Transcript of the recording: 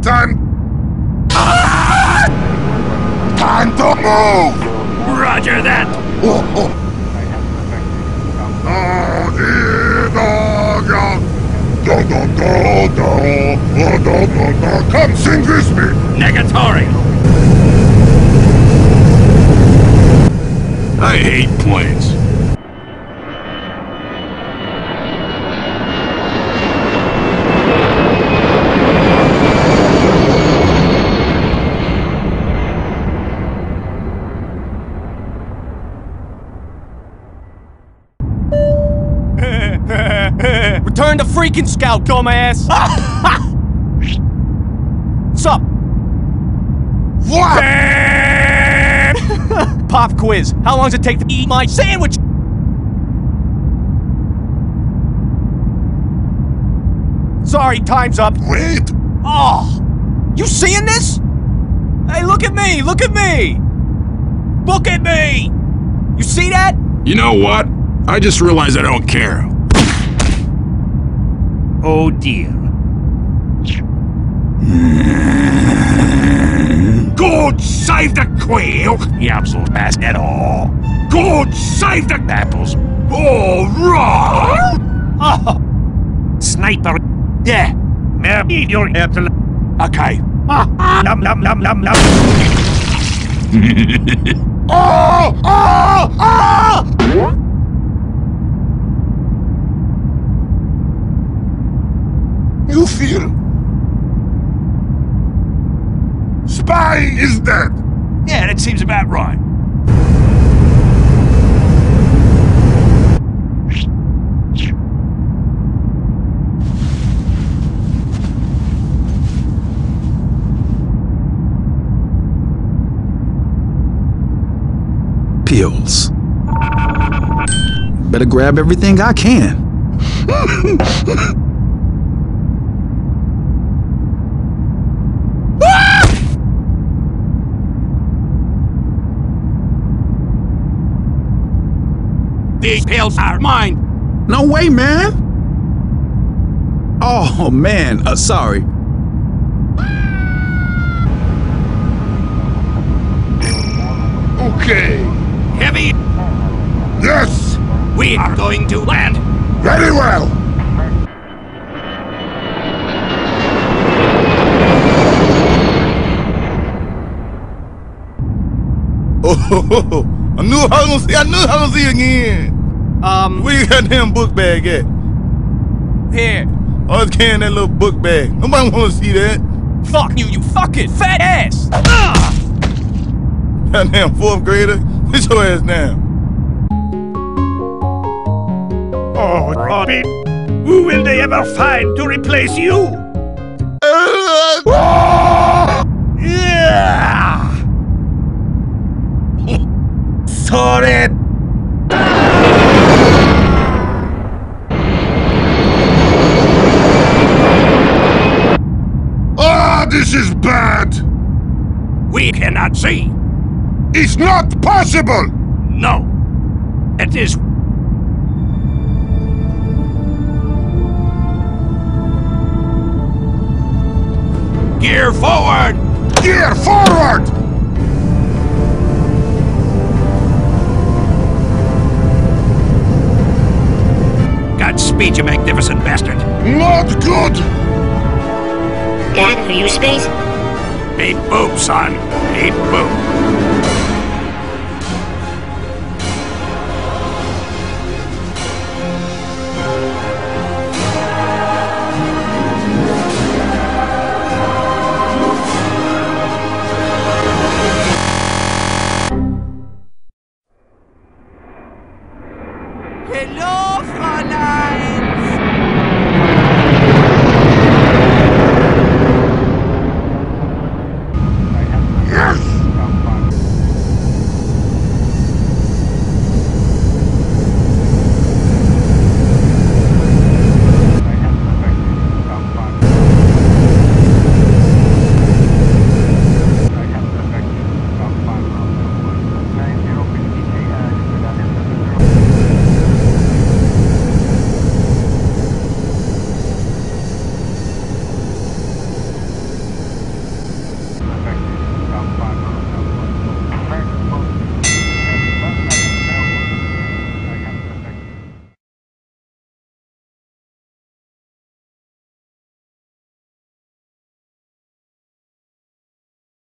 time. Time to move! Roger that! Oh, oh. Come sing with me! Negatory! I hate planes. Return to freaking scout, dumbass! What's up? What? Pop quiz. How long does it take to eat my sandwich? Sorry, time's up. Wait! Oh! You seeing this? Hey, look at me! Look at me! Look at me! You see that? You know what? I just realized I don't care. Oh dear. God save the quail! The absolute best at all. God save the Apples. All right! Oh! Sniper. Yeah. Maybe you're after. Okay. Num num num num num. Oh! Oh! Oh! You feel? Spy is dead! Yeah, that seems about right. Pills. Better grab everything I can. These pills are mine. No way, man. Oh, man. Sorry. Okay. Heavy. Yes! We are going to land. Very well! Oh, I knew I was gonna see you again. Where you got that book bag at? Here. I was carrying that little book bag. Nobody wanna see that. Fuck you, you fucking fat ass! Goddamn fourth grader. Sit your ass down. Oh, Robbie. Who will they ever find to replace you? Yeah! Sorry. Ah, this is bad! We cannot see. It's not possible! No. It is. Gear forward! Gear forward! Godspeed, you magnificent bastard. Not good! Dad, are you space? Beep boop, son. Beep boop. Hello, Fräulein!